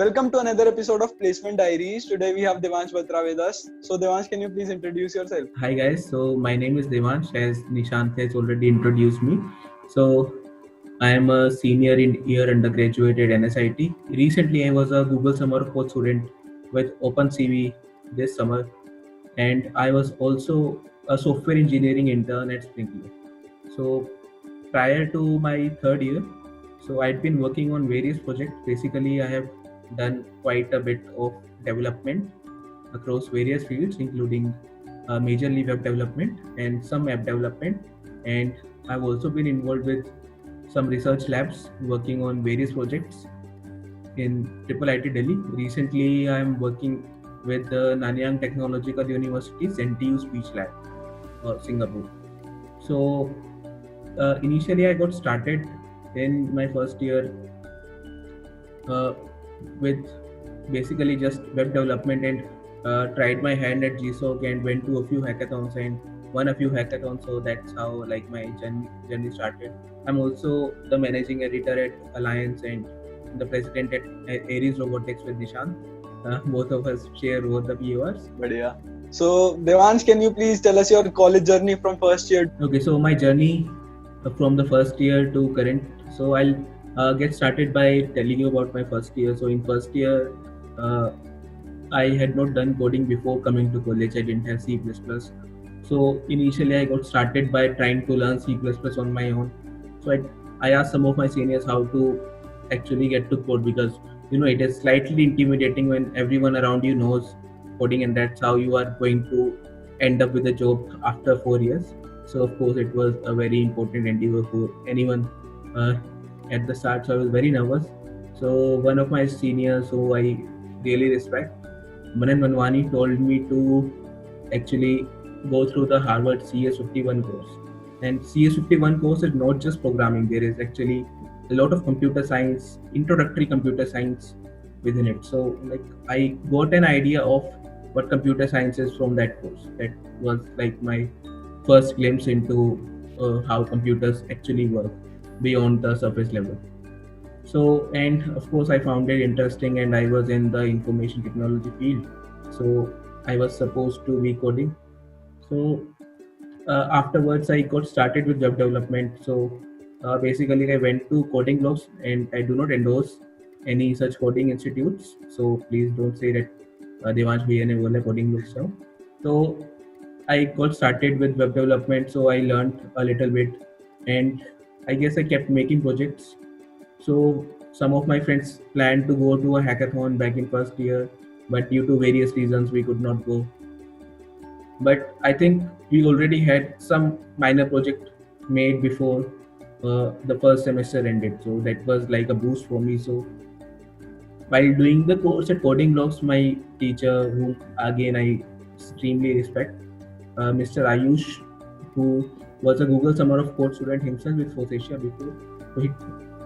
Welcome to another episode of Placement Diaries. Today we have Devansh Batra with us. So Devansh, can you please introduce yourself? Hi guys, so my name is Devansh as Nishant has already introduced me. So I am a senior in year undergraduate at NSIT. Recently I was a Google Summer of Code student with OpenCV this summer, and I was also a software engineering intern at Sprinklr. So prior to my third year, so I'd been working on various projects. Basically I have done quite a bit of development across various fields, including majorly web development and some app development. And I've also been involved with some research labs working on various projects in Triple IT Delhi. Recently, I'm working with the Nanyang Technological University's NTU Speech Lab, Singapore. So initially, I got started in my first year uh, with basically just web development and tried my hand at GSOC and went to a few hackathons and won a few hackathons. So that's how like my journey started. I'm also the managing editor at Alliance and the president at Aries Robotics with Nishant. Both of us share both the PORs. Badhiya. So Devansh, can you please tell us your college journey from first year? Okay, so my journey from the first year to current. So I'll get started by telling you about my first year. So in first year, uh, I had not done coding before coming to college. I didn't have C++. So initially, I got started by trying to learn C++ on my own. So I asked some of my seniors how to actually get to code, because it is slightly intimidating when everyone around you knows coding, and that's how you are going to end up with a job after 4 years. So of course, it was a very important endeavor for anyone uh, at the start. So I was very nervous. So one of my seniors, who I really respect, Manan Manwani, told me to actually go through the Harvard CS51 course. And CS51 course is not just programming. There is actually a lot of computer science, introductory computer science within it. So like I got an idea of what computer science is from that course. That was like my first glimpse into how computers actually work beyond the surface level. So, and of course, I found it interesting, and I was in the information technology field. So, I was supposed to be coding. So, afterwards, I got started with web development. So, basically, I went to Coding Blocks, and I do not endorse any such coding institutes. So, please don't say that Devansh bhaiya ne bola Coding Blocks now. So, I got started with web development. So, I learned a little bit, and I guess I kept making projects. So some of my friends planned to go to a hackathon back in first year, but due to various reasons we could not go. But I think we already had some minor project made before the first semester ended. So that was like a boost for me. So while doing the course at Coding Blocks, my teacher, whom again I extremely respect, Mr. Ayush, who was a Google Summer of Code student himself with Fosatia before.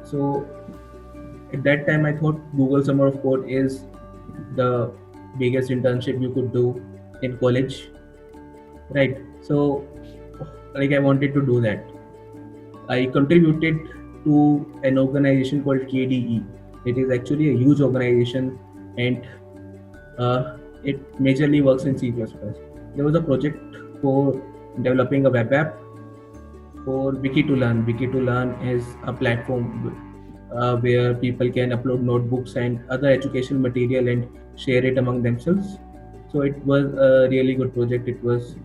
So at that time, I thought Google Summer of Code is the biggest internship you could do in college, right? So, like, I wanted to do that. I contributed to an organization called KDE. It is actually a huge organization, and it majorly works in C++. There was a project for developing a web app for Wiki2Learn. Wiki2Learn is a platform where people can upload notebooks and other educational material and share it among themselves. So it was a really good project. It was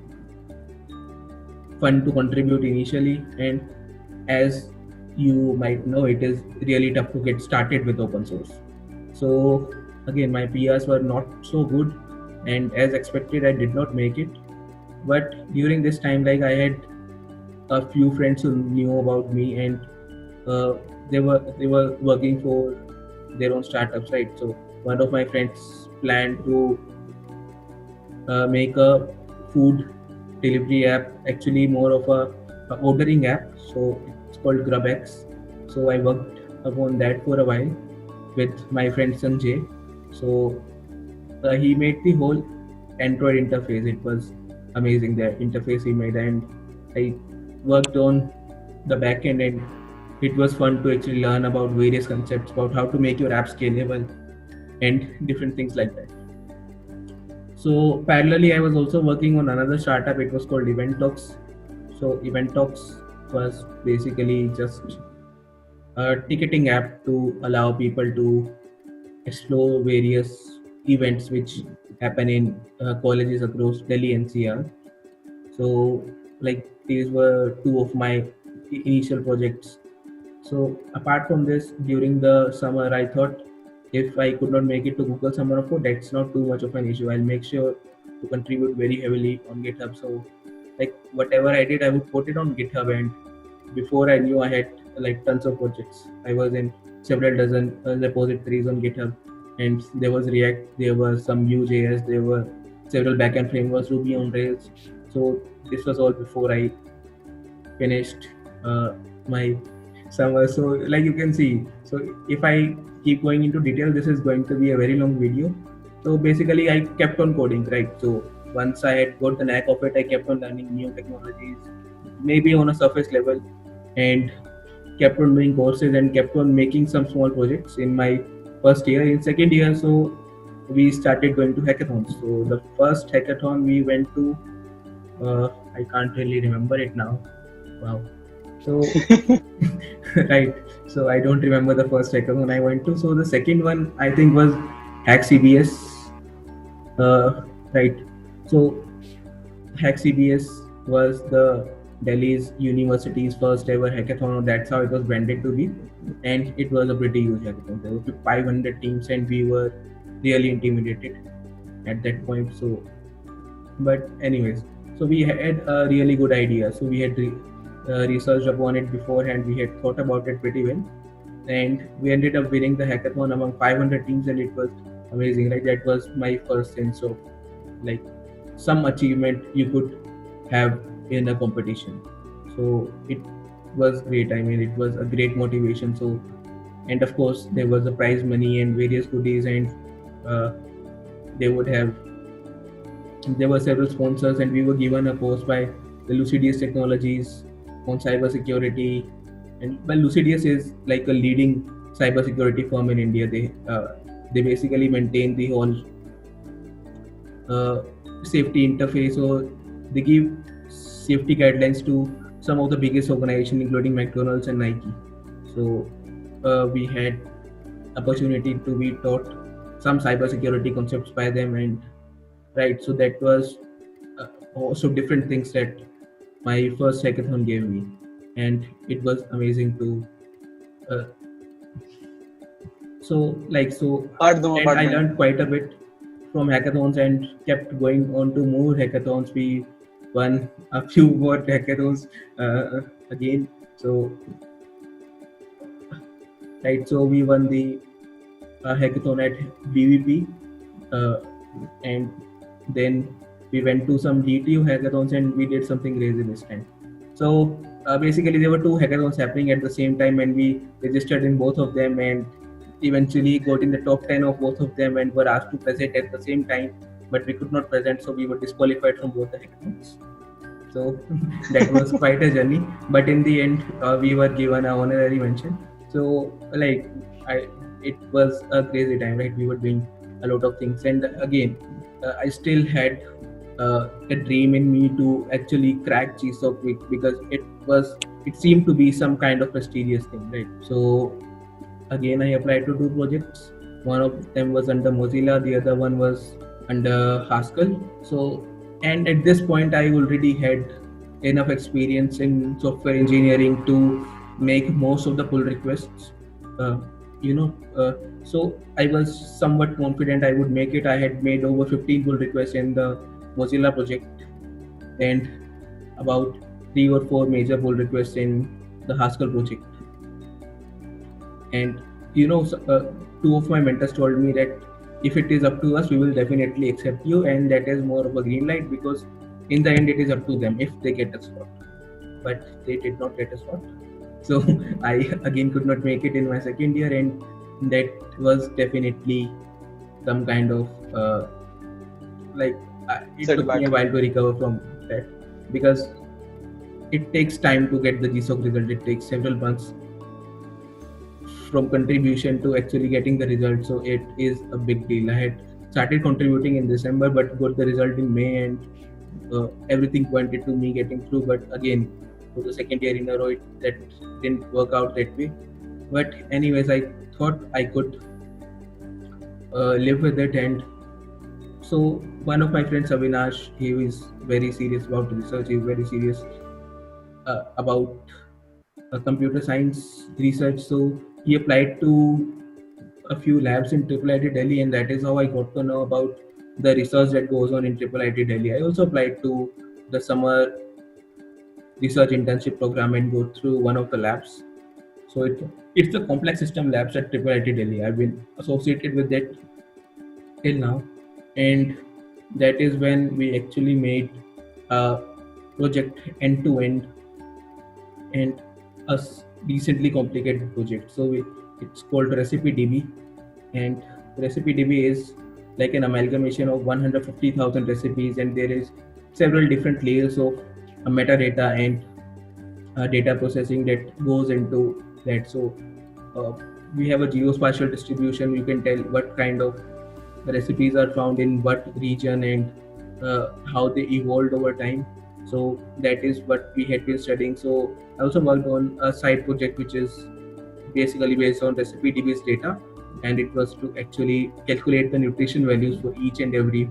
fun to contribute initially, and as you might know, it is really tough to get started with open source. So again, my PRs were not so good, and as expected, I did not make it. But during this time, like I had a few friends who knew about me, and uh, they were working for their own startups, right? So one of my friends planned to make a food delivery app, actually more of a ordering app. So it's called GrubX. So I worked upon that for a while with my friend Sanjay. So he made the whole Android interface. It was amazing, the interface he made, and I worked on the backend, and it was fun to actually learn about various concepts about how to make your app scalable. and different things like that. So parallelly, I was also working on another startup. It was called EventTalks. So EventTalks was basically just a ticketing app to allow people to explore various events which happen in colleges across Delhi NCR. So like these were two of my initial projects. So apart from this, during the summer, I thought if I could not make it to Google Summer of Code, that's not too much of an issue. I'll make sure to contribute very heavily on GitHub. So like whatever I did, I would put it on GitHub, and before I knew, I had like tons of projects. I was in several dozen repositories on GitHub, and there was React, there was some Vue.js, there were several backend frameworks, Ruby on Rails. So this was all before I finished my summer. So like you can see, so if I keep going into detail, this is going to be a very long video. So basically I kept on coding, right? So once I had got the knack of it, I kept on learning new technologies, maybe on a surface level, and kept on doing courses and kept on making some small projects in my first year. In second year, so we started going to hackathons. So the first hackathon we went to, I can't really remember it now. Wow. So right. So I don't remember the first hackathon I went to. So the second one I think was Hack CBS. Right. So Hack CBS was the Delhi's university's first ever hackathon. That's how it was branded to be, and it was a pretty huge hackathon. There were 500 teams, and we were really intimidated at that point. So, but anyways, so we had a really good idea. So we had researched upon it beforehand. We had thought about it pretty well, and we ended up winning the hackathon among 500 teams, and it was amazing. Like that was my first sense of like some achievement you could have in a competition. So it was great. I mean, it was a great motivation. So, and of course, there was a prize money and various goodies, and they would have. There were several sponsors, and we were given a course by the Lucidius Technologies on cybersecurity. And well, Lucidius is like a leading cybersecurity firm in India. They basically maintain the whole safety interface, or they give safety guidelines to some of the biggest organizations, including McDonald's and Nike. So we had opportunity to be taught some cybersecurity concepts by them, and right. So that was also different things that my first hackathon gave me, and it was amazing to. Uh, and I learned quite a bit from hackathons and kept going on to more hackathons. We won a few more hackathons again. So right, so we won the hackathon at VVP, and then we went to some DTU hackathons, and we did something crazy this time. So basically there were two hackathons happening at the same time, and we registered in both of them, and eventually got in the top 10 of both of them, and were asked to present at the same time, but we could not present, so we were disqualified from both the hackathons. So that was quite a journey, but in the end we were given an honorary mention. So like it was a crazy time, right? We were doing a lot of things, and again I still had a dream in me to actually crack GSOC Week, because it seemed to be some kind of prestigious thing, right? So again I applied to two projects. One of them was under Mozilla, the other one was under Haskell. So, and at this point I already had enough experience in software engineering to make most of the pull requests. So I was somewhat confident I would make it. I had made over 15 pull requests in the Mozilla project, and about 3 or 4 major pull requests in the Haskell project. And two of my mentors told me that if it is up to us, we will definitely accept you, and that is more of a green light, because in the end it is up to them if they get a slot. But they did not get a slot, so I again could not make it in my second year, and that was definitely some kind of it took me a while to recover from that, because it takes time to get the GSOC result. It takes several months from contribution to actually getting the result. So it is a big deal. I had started contributing in December, but got the result in May, and everything pointed to me getting through. But again, for the second year in a row, that didn't work out that way. But anyways, I thought I could live with it. And so one of my friends, Avinash, he is very serious about research. He's very serious about computer science research. So he applied to a few labs in Triple IT Delhi, and that is how I got to know about the research that goes on in Triple IT Delhi. I also applied to the summer research internship program and go through one of the labs. So it's the complex system labs at Triple IT Delhi. I've been associated with that till now, and that is when we actually made a project end to end, and a decently complicated project. So it's called Recipe DB, and Recipe DB is like an amalgamation of 150,000 recipes, and there is several different layers of metadata and data processing that goes into that. So we have a geospatial distribution. You can tell what kind of recipes are found in what region, and how they evolved over time. So that is what we had been studying. So I also worked on a side project which is basically based on Recipe DB's data, and it was to actually calculate the nutrition values for each and every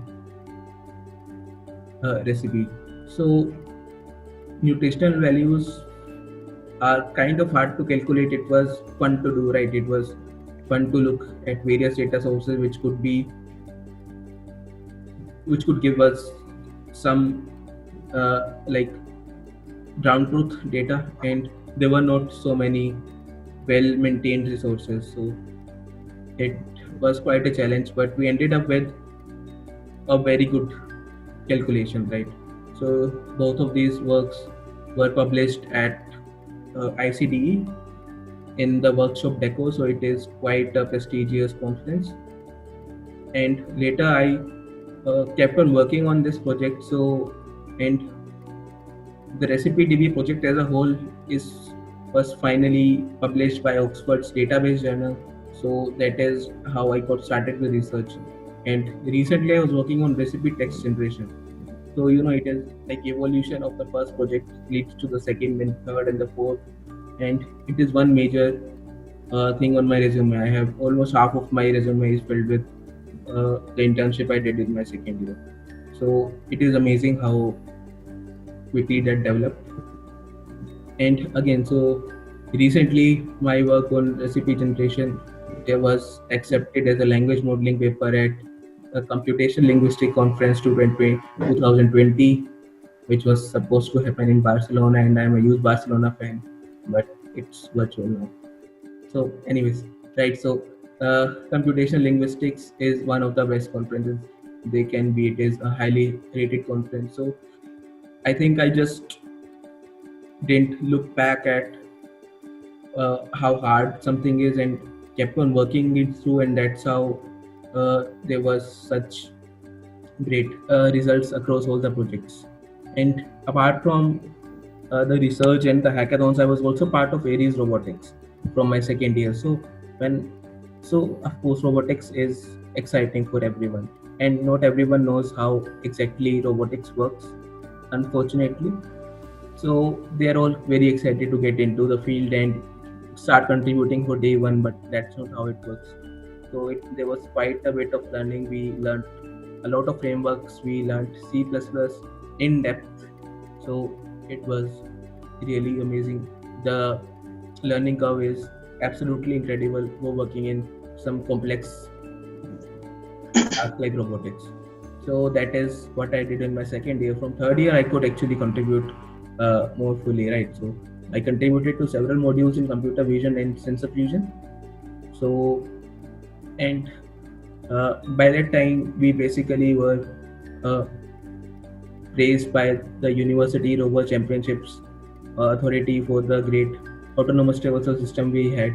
recipe. So nutritional values are kind of hard to calculate. It was fun to do, right? It was fun to look at various data sources which could give us some like ground truth data, and there were not so many well maintained resources. So it was quite a challenge, but we ended up with a very good calculation, right? So both of these works were published at ICDE in the workshop Deco. So it is quite a prestigious conference. And later I kept on working on this project. So, and the Recipe DB project as a whole was finally published by Oxford's database journal. So that is how I got started with research. And recently I was working on recipe text generation. So it is like evolution of the first project leads to the second and third and the fourth, and it is one major thing on my resume. I have almost half of my resume is filled with the internship I did in my second year. So it is amazing how quickly that developed. And again, so recently my work on recipe generation, it was accepted as a language modeling paper at a computation linguistic conference 2020, which was supposed to happen in Barcelona, and I'm a huge Barcelona fan, but it's virtual now. So anyways, right, so computation linguistics is one of the best conferences they can be. It is a highly rated conference. So I think I just didn't look back at how hard something is and kept on working it through, and that's how there was such great results across all the projects. And apart from the research and the hackathons, I was also part of Aries Robotics from my second year. So of course robotics is exciting for everyone, and not everyone knows how exactly robotics works, unfortunately. So they are all very excited to get into the field and start contributing for day one, but that's not how it works. So there was quite a bit of learning. We learned a lot of frameworks. We learned C++ in depth. So it was really amazing. The learning curve is absolutely incredible for working in some complex tasks like robotics. So that is what I did in my second year. From third year, I could actually contribute more fully, right? So I contributed to several modules in computer vision and sensor fusion. So, and by that time, we basically were praised by the University Rover Championships Authority for the great autonomous traversal system we had,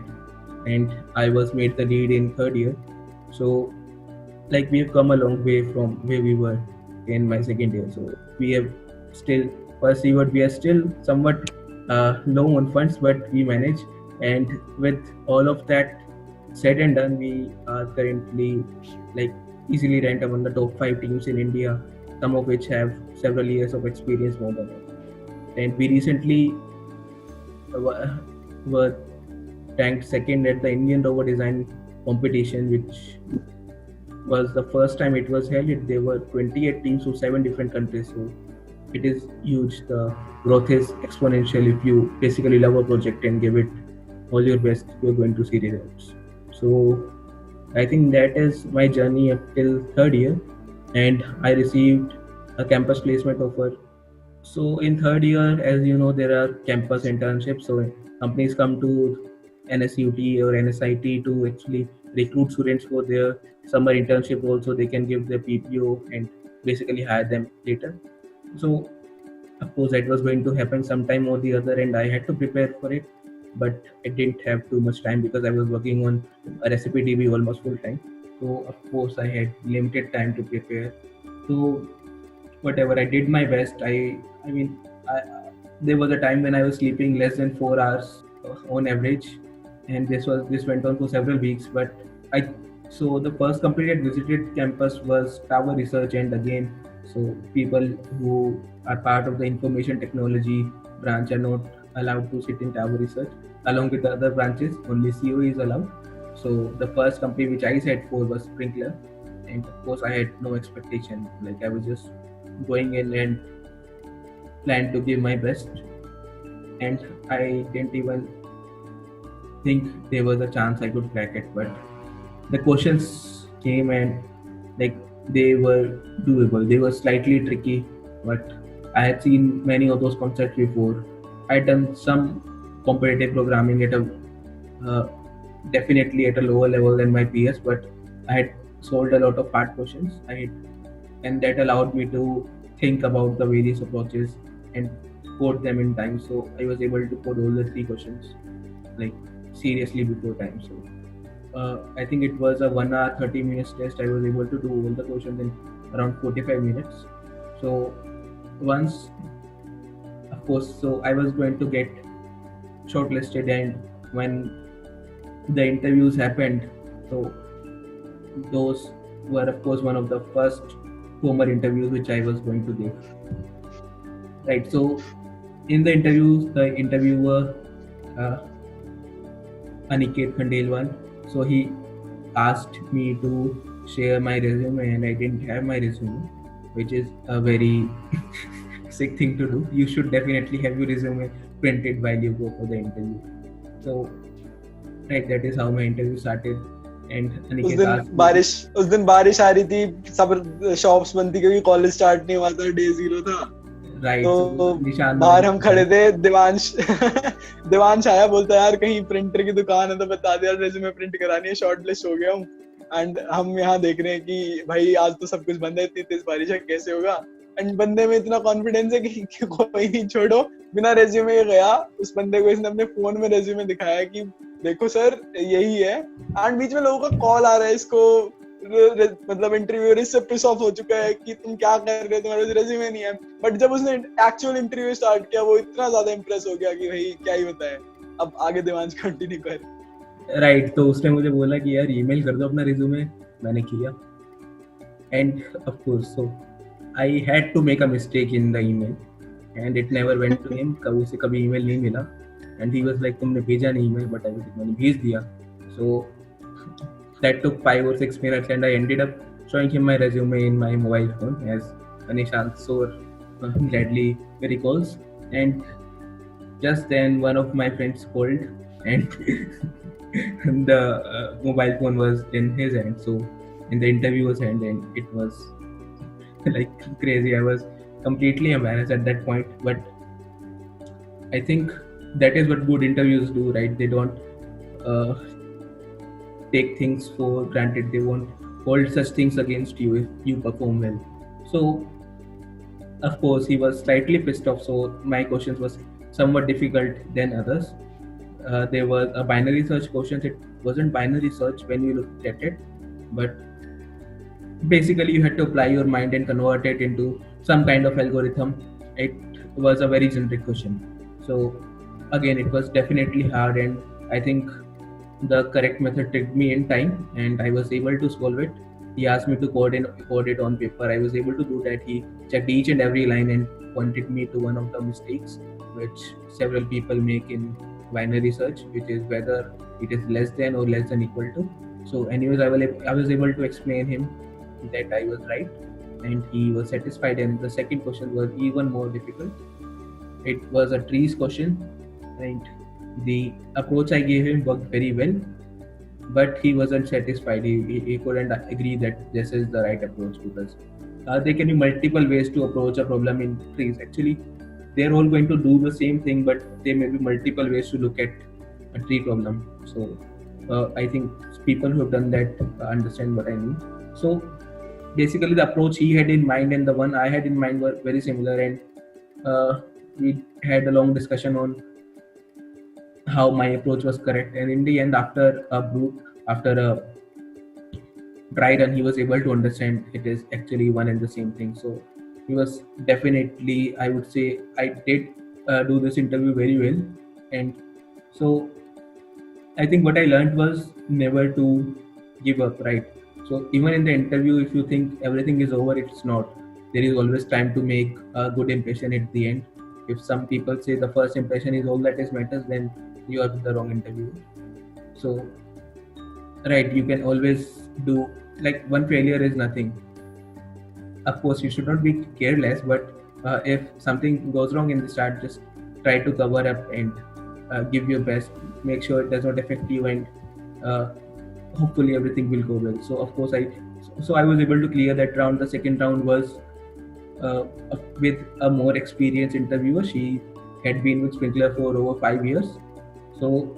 and I was made the lead in third year. So like we have come a long way from where we were in my second year. So we have still persevered. We are still somewhat low on funds, but we manage, And with all of that said and done, we are currently like easily ranked among the top 5 teams in India, some of which have several years of experience more than us. And we recently were ranked second at the Indian Robot Design competition, which was the first time it was held. There were 28 teams from 7 different countries, so it is huge. The growth is exponential if you basically love a project and give it all your best. You're going to see results. So I think that is my journey up till third year, and I received a campus placement offer. So in third year, as you know, there are campus internships. So companies come to NSUT or NSIT to actually recruit students for their summer internship. Also, they can give their PPO and basically hire them later. So of course, that was going to happen sometime or the other, and I had to prepare for it. But I didn't have too much time because I was working on a recipe TV almost full time. So of course, I had limited time to prepare. So whatever, I did my best. I mean, I, there was a time when I was sleeping less than 4 hours on average, and this went on for several weeks. But I so the first company I visited campus was Tower Research, and again, so people who are part of the information technology branch are not allowed to sit in Tower Research along with the other branches. Only CO is allowed. So the first company which I sat for was Sprinkler, and of course I had no expectation. Like I was just going in and planned to give my best, and I didn't even think there was a chance I could crack it. But the questions came, and like they were doable. They were slightly tricky, but I had seen many of those concepts before. I had done some competitive programming at a definitely at a lower level than my peers, but I had solved a lot of hard questions. And that allowed me to think about the various approaches and code them in time. So I was able to code all the 3 questions like seriously before time. So I think it was a 1 hour 30 minutes test. I was able to do all the questions in around 45 minutes. So once, of course, so I was going to get shortlisted, and when the interviews happened, so those were of course one of the first formal interviews which I was going to give. Right. So in the interviews, the interviewer uh, Aniket Khandelwal, so he asked me to share my resume, and I didn't have my resume, which is a very sick thing to do. You should definitely have your resume printed while you go for the interview. So right, that is how my interview started. And Aniket asked me, उस दिन बारिश आ रही थी, सब shops बंद थी क्योंकि college start नहीं हुआ था, डे 0 था. right, तो so निशान बाहर हम खड़े थे. दिवांश आया, बोलता यार कहीं प्रिंटर की दुकान है तो बता दे यार, रेज्यूमे प्रिंट करानी है, शॉर्ट लिस्ट हो गया हूँ. एंड हम यहाँ देख रहे हैं कि भाई आज तो सब कुछ बंद है, इतनी तेज बारिश है, कैसे होगा. एंड बंदे में इतना कॉन्फिडेंस है कि कोई नहीं, छोड़ो, बिना रेज्यूमे के गया. उस बंदे को इसने अपने फोन में रेज्यूमे दिखाया कि देखो सर यही है. एंड बीच में लोगों का कॉल आ रहा है, इसको मतलब इंटरव्यूअर इससे पिस ऑफ हो चुका है कि तुम क्या कर रहे हो, तुम्हारे पास रेज्यूमे नहीं है. बट जब उसने एक्चुअल इंटरव्यू स्टार्ट किया, वो इतना ज्यादा इंप्रेस हो गया कि भाई क्या ही बताए. अब आगे दिवांश कंटिन्यू कर. राइट, तो उसने मुझे बोला कि यार ईमेल कर दो अपना रिज्यूमे. मैंने किया, and of course so I had to make a mistake in the email, and it never went to him. उसे कभी ईमेल नहीं मिला, एंड ही वाज लाइक तुमने भेजा नहीं ईमेल, बट मैंने भेज दिया. सो that took 5 or 6 minutes, and I ended up showing him my resume in my mobile phone, as Anishant so gladly recalls. And just then one of my friends called, and the mobile phone was in his hand, so in the interviewer's hand, and it was like crazy. I was completely embarrassed at that point, but I think that is what good interviews do, right? They don't take things for granted. They won't hold such things against you if you perform well. So of course he was slightly pissed off, so my questions was somewhat difficult than others. There was a binary search question. It wasn't binary search when you looked at it, but basically you had to apply your mind and convert it into some kind of algorithm. It was a very generic question, so again it was definitely hard, and I think the correct method took me in time, and I was able to solve it. He asked me to code it on paper. I was able to do that. He checked each and every line and pointed me to one of the mistakes which several people make in binary search, which is whether it is less than or less than equal to. So anyways, I was able to explain him that I was right, and he was satisfied. And the second question was even more difficult. It was a trees question, and the approach I gave him worked very well, but he wasn't satisfied. He couldn't agree that this is the right approach, because there can be multiple ways to approach a problem in trees. Actually, they're all going to do the same thing, but there may be multiple ways to look at a tree problem. So I think people who have done that understand what I mean. So basically, the approach he had in mind and the one I had in mind were very similar, and we had a long discussion on how my approach was correct. And in the end, after a dry run, he was able to understand it is actually one and the same thing. So he was definitely, I would say, I did do this interview very well. And so I think what I learned was never to give up, right? So even in the interview, if you think everything is over, it's not. There is always time to make a good impression at the end. If some people say the first impression is all that is matters, then you are the wrong interview. So right, you can always do, like, one failure is nothing. Of course, you should not be careless, but if something goes wrong in the start, just try to cover up and give your best. Make sure it does not affect you, and hopefully everything will go well. So of course, I was able to clear that round. The second round was with a more experienced interviewer. She had been with Sprinkler for over 5 years. So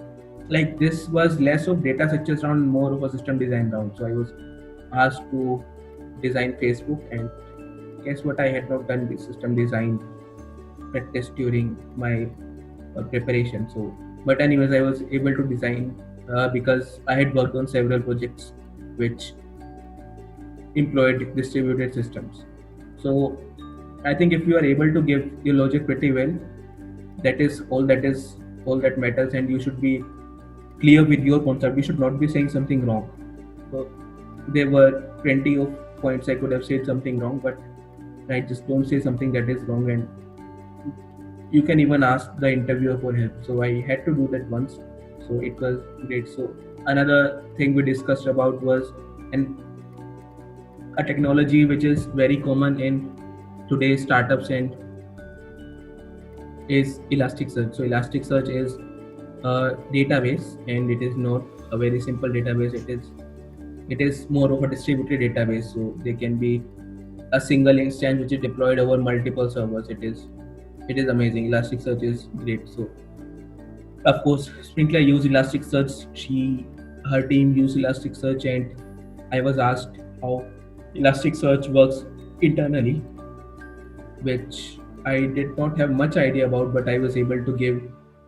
like, this was less of data structures round, more of a system design round. So I was asked to design Facebook, and guess what? I had not done the system design practice during my preparation. So, but anyways, I was able to design because I had worked on several projects which employed distributed systems. So I think if you are able to give your logic pretty well, that is all that matters, and you should be clear with your concept. You should not be saying something wrong. So there were plenty of points I could have said something wrong, but right, just don't say something that is wrong, and you can even ask the interviewer for help. So I had to do that once. So it was great. So another thing we discussed about was a technology which is very common in today's startups, and is Elasticsearch. So Elasticsearch is a database, and it is not a very simple database. It is more of a distributed database. So there can be a single instance which is deployed over multiple servers. It is amazing. Elasticsearch is great. So of course, Sprinkler used Elasticsearch. Her team used Elasticsearch, and I was asked how Elasticsearch works internally, which I did not have much idea about, but I was able to give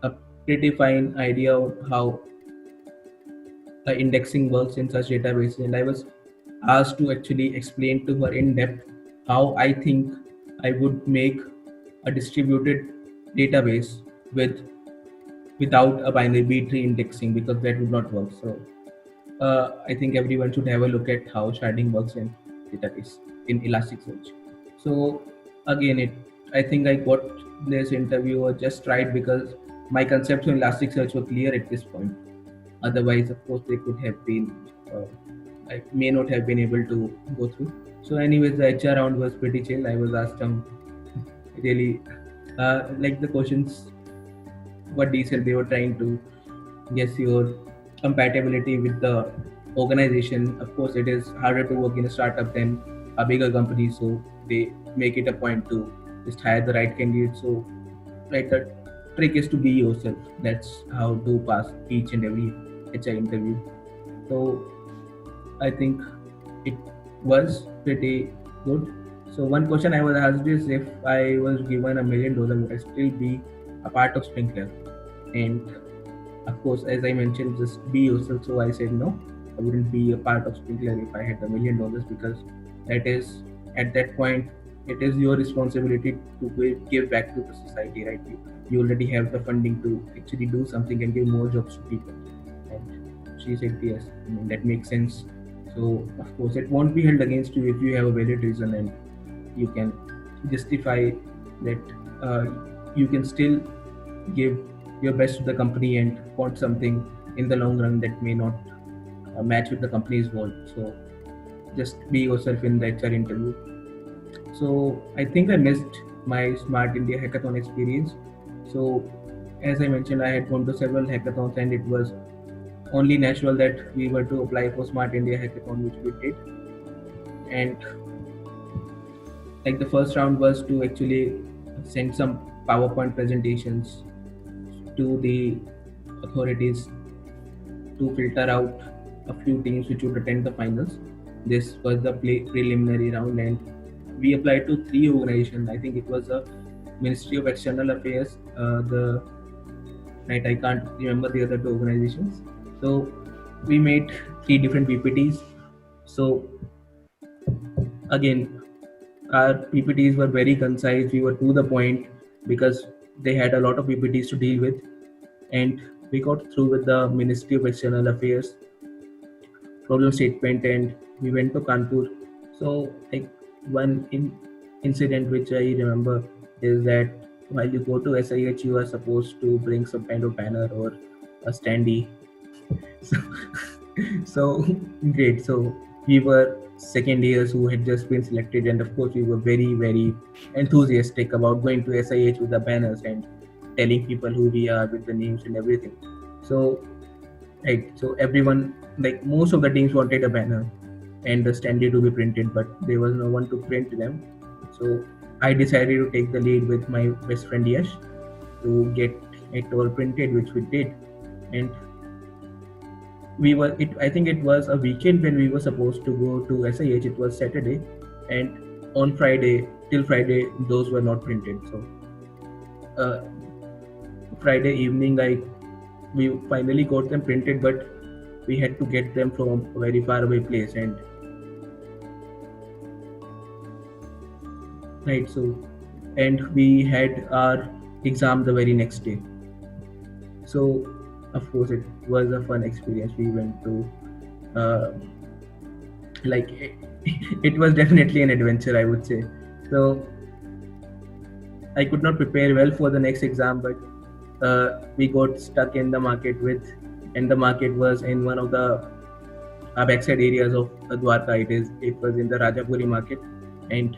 a pretty fine idea of how indexing works in such databases. And I was asked to actually explain to her in depth how I think I would make a distributed database without a binary B-tree indexing, because that would not work. So I think everyone should have a look at how sharding works in database in Elasticsearch. So again, I think I got this interview just right because my concepts on Elasticsearch were clear at this point. Otherwise, of course, they could have been, I may not have been able to go through. So anyways, the HR round was pretty chill. I was asked really like the questions were decent. They were trying to guess your compatibility with the organization. Of course, it is harder to work in a startup than a bigger company, so they make it a point to just hire the right candidate. So right, the trick is to be yourself. That's how to pass each and every HR interview. So I think it was pretty good. So one question I was asked is, if I was given $1 million, would I still be a part of Sprinkler? And of course, as I mentioned, just be yourself. So I said no, I wouldn't be a part of Sprinkler if I had $1 million, because that is, at that point, it is your responsibility to give back to the society, right? You already have the funding to actually do something and give more jobs to people. And she said yes, I mean, that makes sense. So of course it won't be held against you if you have a valid reason and you can justify that you can still give your best to the company and want something in the long run that may not match with the company's goal. So just be yourself in the HR interview. So I think I missed my Smart India hackathon experience. So as I mentioned, I had gone to several hackathons and it was only natural that we were to apply for Smart India hackathon, which we did. And like the first round was to actually send some PowerPoint presentations to the authorities to filter out a few teams which would attend the finals. This was the preliminary round, and we applied to 3 organizations. I think it was a Ministry of External Affairs, I can't remember the other 2 organizations. So we made 3 different PPTs. So again, our PPTs were very concise. We were to the point because they had a lot of PPTs to deal with, and we got through with the Ministry of External Affairs problem statement, and we went to Kanpur. So like one incident which I remember is that while you go to SIH, you are supposed to bring some kind of banner or a standee. So, so great. So we were second years who had just been selected, and of course we were very, very enthusiastic about going to SIH with the banners and telling people who we are with the names and everything. So right, so everyone, like most of the teams wanted a banner and the standee to be printed, but there was no one to print them. So I decided to take the lead with my best friend Yash to get it all printed, which we did. And I think it was a weekend when we were supposed to go to SIH. It was Saturday, and on till Friday those were not printed. So Friday evening, we finally got them printed, but we had to get them from a very far away place. And right, so and we had our exam the very next day. So of course it was a fun experience. We went to like it was definitely an adventure, I would say. So I could not prepare well for the next exam, but we got stuck in the market and the market was in one of the backside areas of Dwarka. It was in the Rajapuri market, and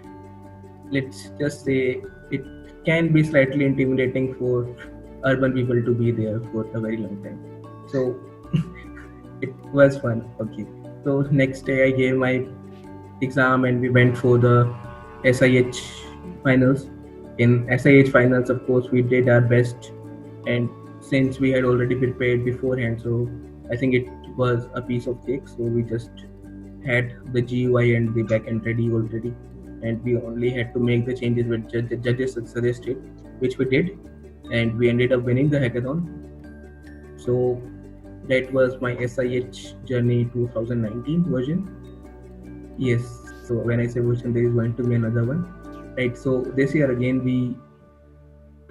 let's just say it can be slightly intimidating for urban people to be there for a very long time. So it was fun. Okay. So next day I gave my exam and we went for the SIH finals. In SIH finals, of course, we did our best, and since we had already prepared beforehand, so I think it was a piece of cake. So we just had the GUI and the backend ready already, and we only had to make the changes which the judges suggested, which we did, and we ended up winning the hackathon. So that was my SIH journey 2019 version. Yes, so when I say version, there is going to be another one, right? So this year again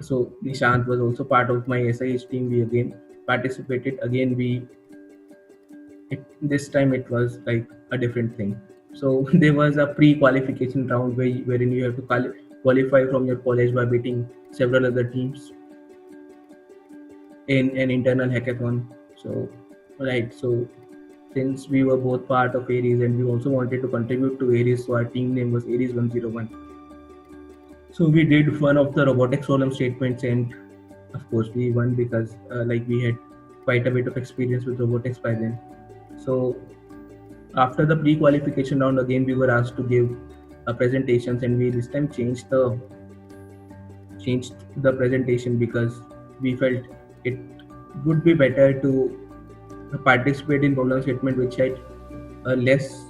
so Nishant was also part of my SIH team. We again participated. Again, this time it was like a different thing. So there was a pre-qualification round wherein you have to qualify from your college by beating several other teams in an internal hackathon. So right, so since we were both part of Aries and we also wanted to contribute to Aries, so our team name was Aries 101. So we did one of the robotics problem statements, and of course we won because we had quite a bit of experience with robotics by then. So after the pre-qualification round, again we were asked to give presentations, and we this time changed the presentation because we felt it would be better to participate in problem statement which had a less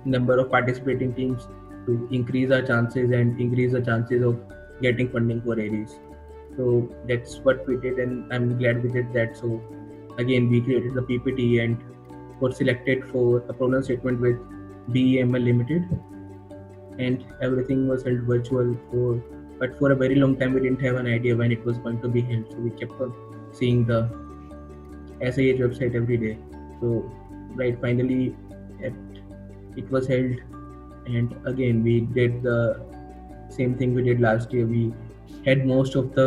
number of participating teams to increase our chances and increase the chances of getting funding for Aries. So that's what we did, and I'm glad we did that. So again, we created the PPT and got selected for a problem statement with BEML Limited. and everything was held virtual. But for a very long time, we didn't have an idea when it was going to be held. So we kept on seeing the SIH website every day. So right, finally, it, it was held, and again we did the same thing we did last year. We had most of the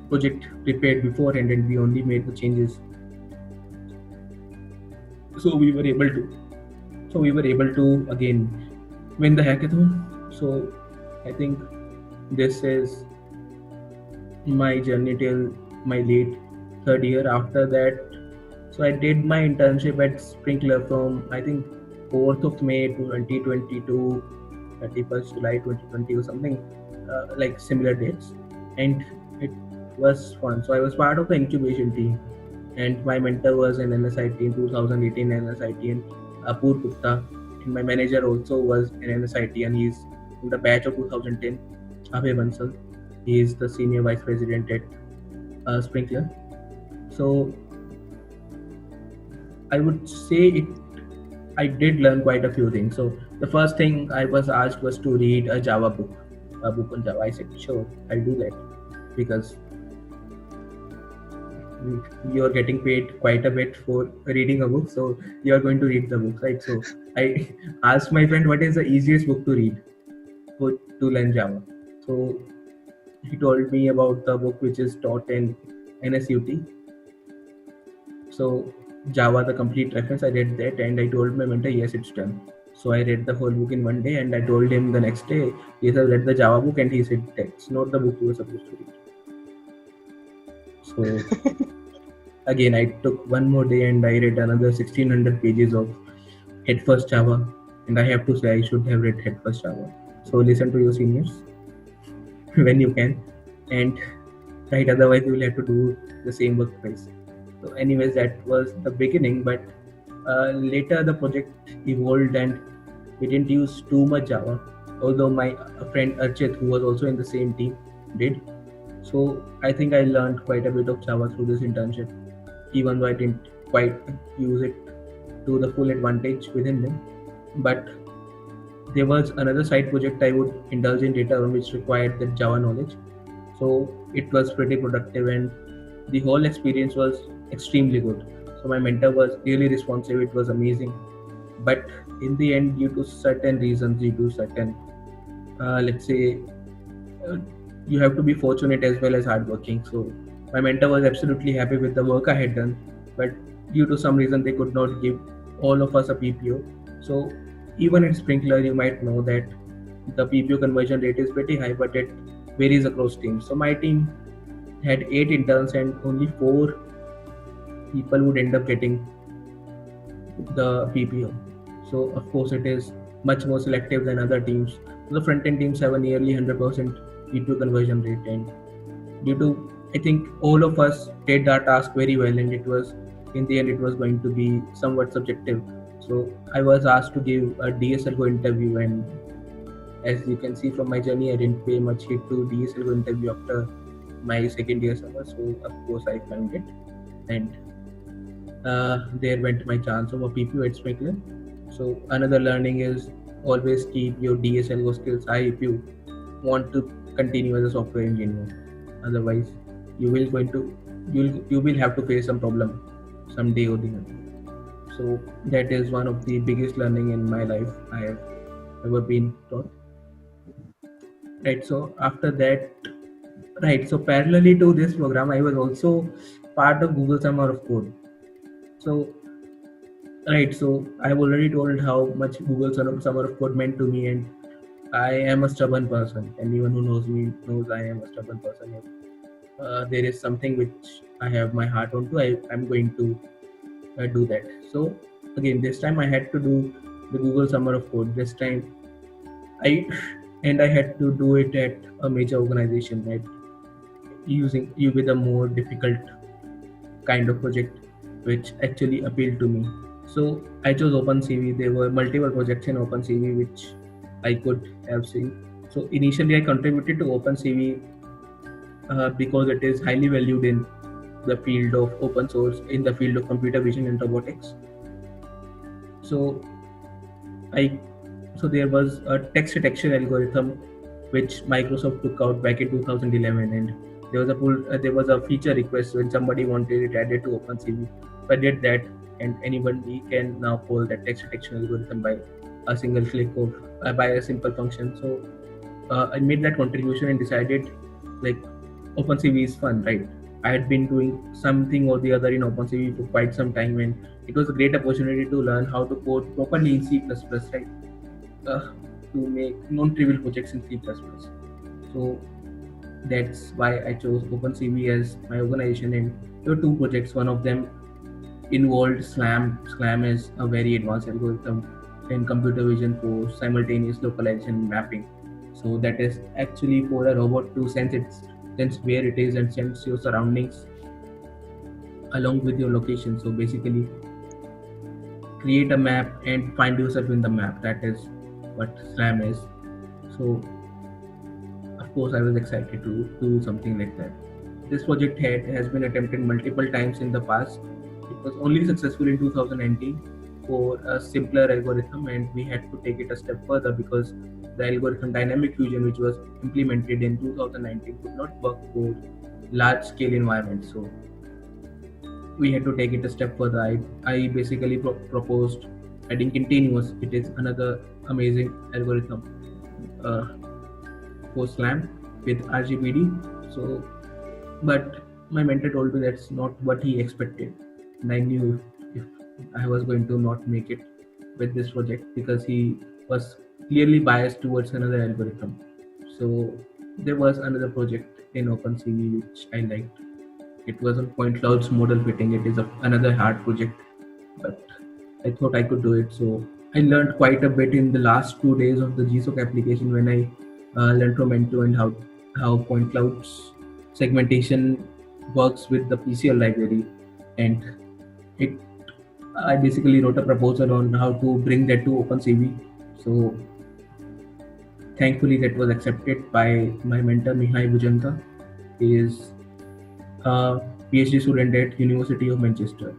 project prepared beforehand, and we only made the changes. So we were able to again win the hackathon. So I think this is my journey till my late third year. After that, so I did my internship at Sprinkler from I think 4th of May 2020 to 31st July 2020 or something, like similar dates, and it was fun. So I was part of the incubation team, and my mentor was an NSIT in 2018 NSIT, and Apur Gupta, and my manager also was an NSIT, and he's in the batch of 2010. Abhay Bansal, he is the senior vice president at Sprinkler. So I would say I did learn quite a few things. So the first thing I was asked was to read a Java book, a book on Java. I said, sure, I'll do that, because you're getting paid quite a bit for reading a book, so you're going to read the book, right? So I asked my friend, what is the easiest book to read to learn Java? So he told me about the book which is taught in NSUT. So Java, the complete reference, I read that, and I told my mentor, yes, it's done. So I read the whole book in one day, and I told him the next day, yes, I read the Java book, and he said, that's not the book you were supposed to read. So again, I took one more day and I read another 1600 pages of Headfirst Java, and I have to say I should have read Headfirst Java. So listen to your seniors when you can, and right, otherwise you will have to do the same work twice. So anyways, that was the beginning, but later the project evolved and we didn't use too much Java, although my friend Archit, who was also in the same team, did. So I think I learned quite a bit of Java through this internship, even though I didn't quite use it to the full advantage within them. But there was another side project I would indulge in later on, which required the Java knowledge. So it was pretty productive, and the whole experience was extremely good. So my mentor was really responsive. It was amazing. But in the end, due to certain reasons, due to certain, let's say, you have to be fortunate as well as hardworking. So my mentor was absolutely happy with the work I had done, but due to some reason, they could not give all of us a PPO. So even in Sprinkler, you might know that the PPO conversion rate is pretty high, but it varies across teams. So my team had 8 interns and only 4 people would end up getting the PPO. So of course it is much more selective than other teams. So the front end teams have a nearly 100% PPO conversion rate, and due to, I think all of us did our task very well, and it was in the end it was going to be somewhat subjective. So I was asked to give a DSLGO interview, and as you can see from my journey, I didn't pay much heed to DSLGO interview after my second year summer. So of course I found it, and there went my chance of a PPO at Sprinkler. So another learning is always keep your DSLGO skills high if you want to continue as a software engineer. Otherwise, you will have to face some problem someday or the other. So that is one of the biggest learning in my life I have ever been taught. Right. So after that, right. So parallelly to this program, I was also part of Google Summer of Code. So right. So I've already told how much Google Summer of Code meant to me, and I am a stubborn person. Anyone who knows me knows I am a stubborn person. If there is something which I have my heart onto, I'm going to do that. So again, this time I had to do the Google Summer of Code. This time I had to do it at a major organization, right? Using you with a more difficult kind of project, which actually appealed to me. So I chose OpenCV. There were multiple projects in OpenCV which I could have seen. So initially I contributed to OpenCV because it is highly valued in the field of open source, in the field of computer vision and robotics. So So there was a text detection algorithm which Microsoft took out back in 2011, and there was a feature request when somebody wanted it added to OpenCV. So I did that, and anybody can now call that text detection algorithm by a single click or by a simple function. So I made that contribution and decided like OpenCV is fun, right? I had been doing something or the other in OpenCV for quite some time, and it was a great opportunity to learn how to code properly in C++, right? To make non-trivial projects in C++. So that's why I chose OpenCV as my organization. And there were two projects. One of them involved SLAM. SLAM is a very advanced algorithm in computer vision for simultaneous localization mapping. So that is actually for a robot to sense where it is and sense your surroundings along with your location. So basically create a map and find yourself in the map. That is what SLAM is. So of course I was excited to do something like that. This project has been attempted multiple times in the past. It was only successful in 2019 for a simpler algorithm, and we had to take it a step further because the algorithm Dynamic Fusion, which was implemented in 2019, could not work for large scale environments. So we had to take it a step further. I basically proposed adding continuous. It is another amazing algorithm for SLAM with RGPD. So, but my mentor told me that's not what he expected, and I knew if I was going to not make it with this project because he was clearly biased towards another algorithm. So there was another project in OpenCV which I liked. It was on point clouds model fitting. It is another hard project, but I thought I could do it. So I learned quite a bit in the last 2 days of the GSOC application when I learned from end-to-end how point clouds segmentation works with the PCL library, and I basically wrote a proposal on how to bring that to OpenCV. So thankfully that was accepted by my mentor Mihai Bujanga. He is a PhD student at University of Manchester.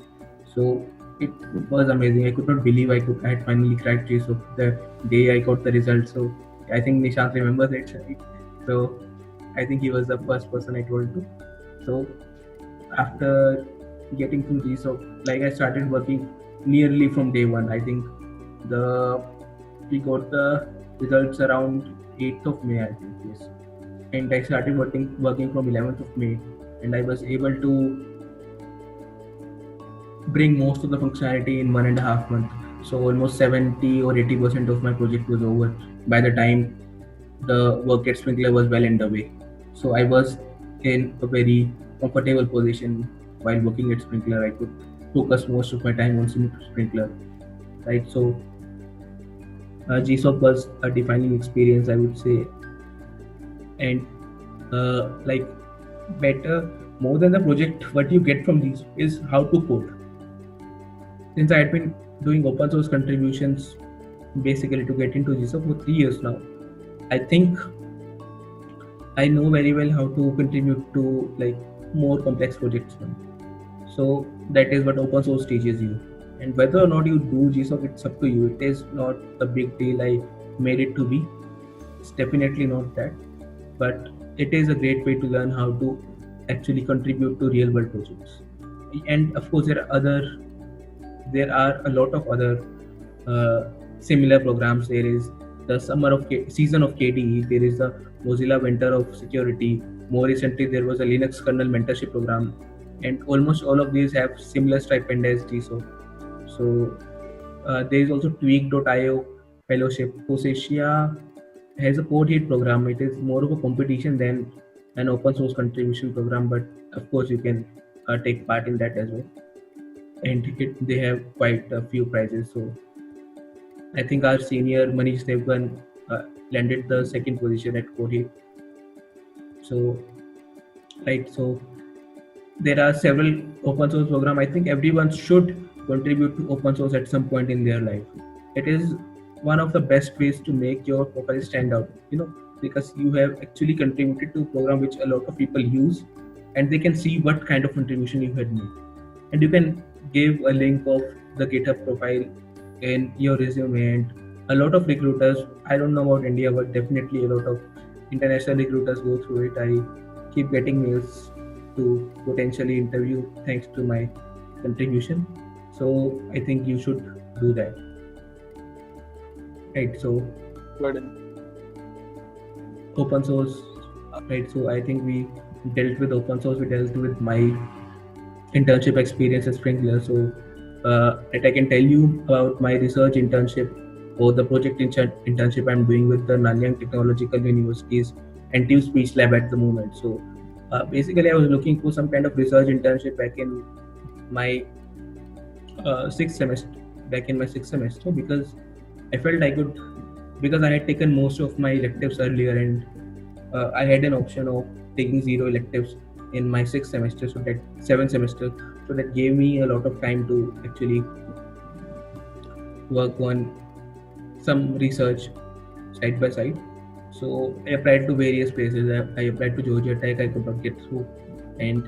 So it was amazing. I could not believe I had finally cracked GSOC the day I got the results. So I think Nishant remembers it. Right? So I think he was the first person I told to. So after getting through GSOC, like I started working nearly from day one. I think we got the results around 8th of May, I think, yes. And I started working from 11th of May, and I was able to bring most of the functionality in 1.5 months. So almost 70 or 80% of my project was over by the time the work at Sprinkler was well underway. So I was in a very comfortable position while working at Sprinkler. I could focus most of my time on Sprinkler, right? So GSOC was a defining experience, I would say, and like better more than the project, what you get from these is how to code. Since I had been doing open source contributions basically to get into GSOC for 3 years now, I think I know very well how to contribute to like more complex projects now. So that is what open source teaches you. And whether or not you do GSOC, it's up to you. It is not a big deal I made it to be. It's definitely not that. But it is a great way to learn how to actually contribute to real world projects. And of course, there are a lot of other similar programs. There is the season of KDE. There is the Mozilla Winter of Security. More recently, there was a Linux kernel mentorship program, and almost all of these have similar stipend as GSOC. So there is also Tweak.io fellowship. Posesia has a code hit program. It is more of a competition than an open source contribution program, but of course you can take part in that as well. And they have quite a few prizes. So I think our senior Manish Devgan landed the second position at Codehit. So right, so there are several open source programs. I think everyone should contribute to open source at some point in their life. It is one of the best ways to make your profile stand out, because you have actually contributed to a program which a lot of people use, and they can see what kind of contribution you had made. And you can give a link of the GitHub profile in your resume, and a lot of recruiters, I don't know about India, but definitely a lot of international recruiters go through it. I keep getting mails to potentially interview thanks to my contribution. So I think you should do that. Right. So Good. open source, right? So I think we dealt with open source, we dealt with my internship experience at Sprinkler. So that I can tell you about my research internship or the project internship I'm doing with the Nanyang Technological University's NTU Speech Lab at the moment. So basically, I was looking for some kind of research internship back in my sixth semester. Back in my sixth semester, because I felt I could, because I had taken most of my electives earlier, and I had an option of taking 0 electives in my sixth semester, so that seventh semester, so that gave me a lot of time to actually work on some research side by side. So I applied to various places. I applied to Georgia Tech, I could not get through, and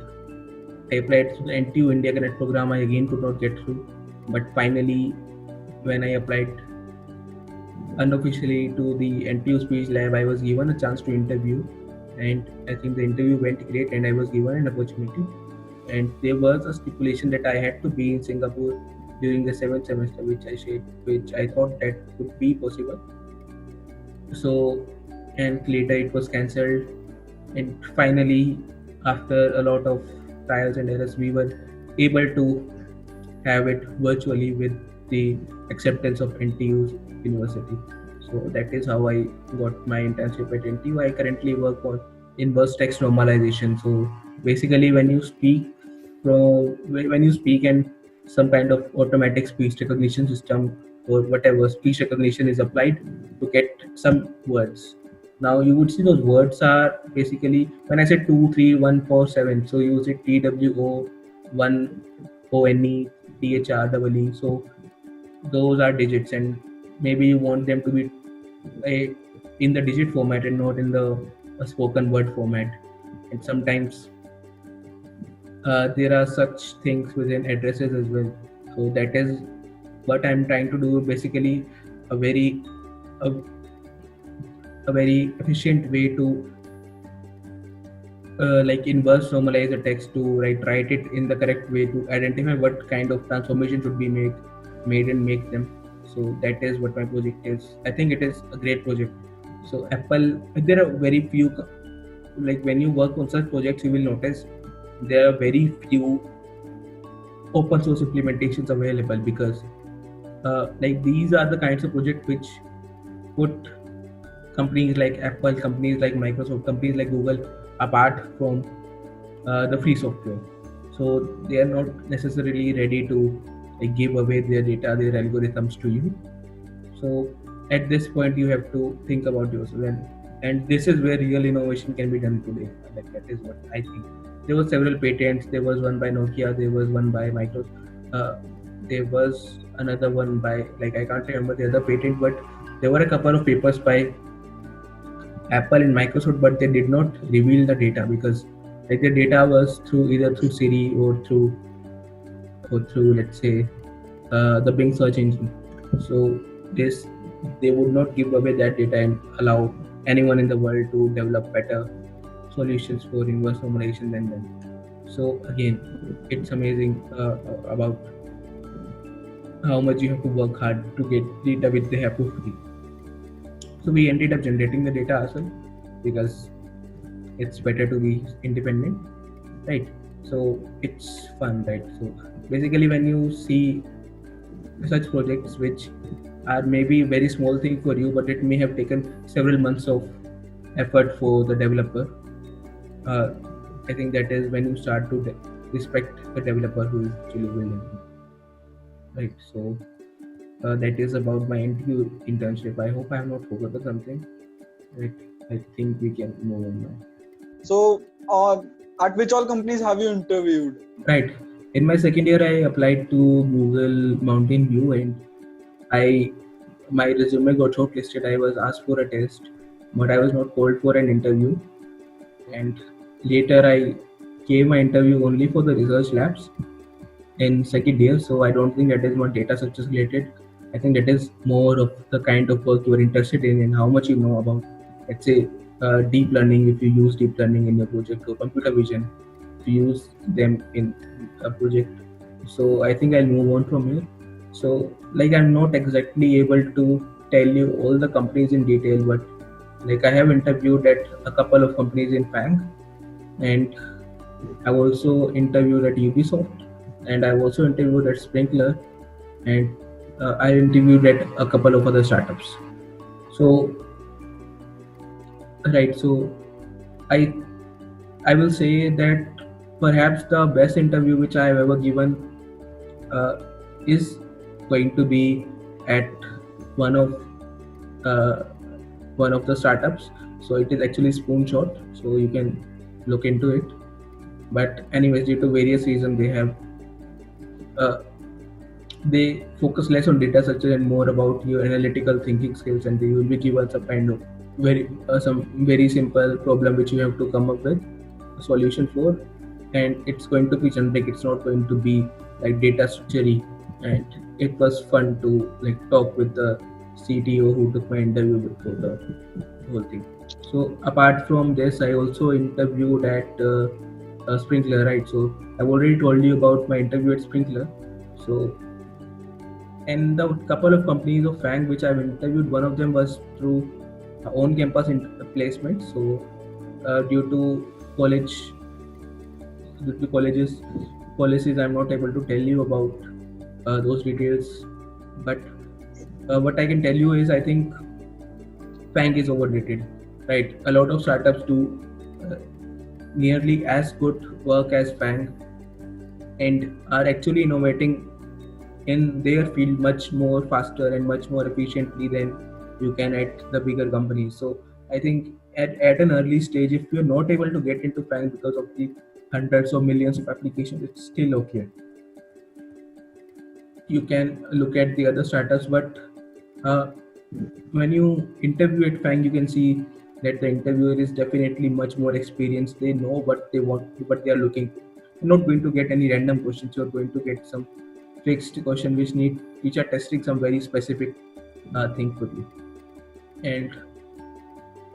I applied to the NTU India Connect program, I again could not get through. But finally, when I applied unofficially to the NTU Speech Lab, I was given a chance to interview, and I think the interview went great, and I was given an opportunity. And there was a stipulation that I had to be in Singapore during the seventh semester, which I thought that could be possible. So, and later it was cancelled, and finally, after a lot of trials and errors, we were able to have it virtually with the acceptance of NTU's university. So that is how I got my internship at NTU. I currently work on inverse text normalization. So basically, when you speak and some kind of automatic speech recognition system or whatever speech recognition is applied to get some words. Now you would see those words are basically, when I say 2, 3, 1, 4, 7, so you use it TWO 1 ONE THREE. So those are digits, and maybe you want them to be in the digit format and not in the spoken word format. And sometimes there are such things within addresses as well. So that is what I'm trying to do. Basically, a very a, a very efficient way to like inverse normalize the text to write it in the correct way to identify what kind of transformation should be made and make them. So that is what my project is. I think it is a great project. So Apple, there are very few, like when you work on such projects, you will notice there are very few open source implementations available, because like these are the kinds of projects which put companies like Apple, companies like Microsoft, companies like Google apart from the free software. So they are not necessarily ready to like give away their data, their algorithms to you. So at this point, you have to think about yourself, and this is where real innovation can be done today. Like that is what I think. There were several patents. There was one by Nokia. There was one by Microsoft. There was another one by, like, I can't remember the other patent, but there were a couple of papers by Apple and Microsoft, but they did not reveal the data, because like the data was either through Siri or through let's say the Bing search engine. So they would not give away that data and allow anyone in the world to develop better solutions for inverse normalization than them. So again, it's amazing about how much you have to work hard to get data which they have for free. So we ended up generating the data ourselves, because it's better to be independent, right? So it's fun, right? So basically, when you see such projects which are maybe very small thing for you, but it may have taken several months of effort for the developer, I think that is when you start to respect the developer who is actually building it, right? So that is about my NTU internship. I hope I have not forgotten something. Right? I think we can move on now. So, at which all companies have you interviewed? Right. In my second year, I applied to Google Mountain View, and my resume got shortlisted. I was asked for a test, but I was not called for an interview. And later, I gave my interview only for the research labs in second year. So I don't think that is more data structures related. I think that is more of the kind of work you are interested in and how much you know about, let's say, deep learning, if you use deep learning in your project, or computer vision, if you use them in a project. So I think I'll move on from here. So, like, I'm not exactly able to tell you all the companies in detail, but like I have interviewed at a couple of companies in FANG, and I've also interviewed at Ubisoft, and I've also interviewed at Sprinkler, and I interviewed at a couple of other startups. So, right, so I I will say that perhaps the best interview which I have ever given uh, is going to be at one of uh, one of the startups. So it is actually Spoonshot. So you can look into it. But anyways, due to various reasons, uh, they focus less on data structure and more about your analytical thinking skills, and they will be given some kind of some very simple problem which you have to come up with a solution for, and it's going to be generic. It's not going to be like data structure-y. And it was fun to like talk with the CTO who took my interview before the whole thing. So apart from this, I also interviewed at Sprinkler, right? So I've already told you about my interview at Sprinkler. So, and the couple of companies of FANG which I've interviewed, one of them was through on-campus placement. So due to colleges policies, I'm not able to tell you about those details. But what I can tell you is, I think FANG is overrated, right? A lot of startups do uh, nearly as good work as FANG and are actually innovating in their field much more faster and much more efficiently than you can at the bigger companies. So I think at an early stage, if you're not able to get into FANG because of the hundreds of millions of applications, it's still okay. You can look at the other startups, but uh, when you interview at FANG, you can see that the interviewer is definitely much more experienced. They know what they want, what they are looking for. You're not going to get any random questions. You're going to get some fixed question which are testing some very specific thing for you. And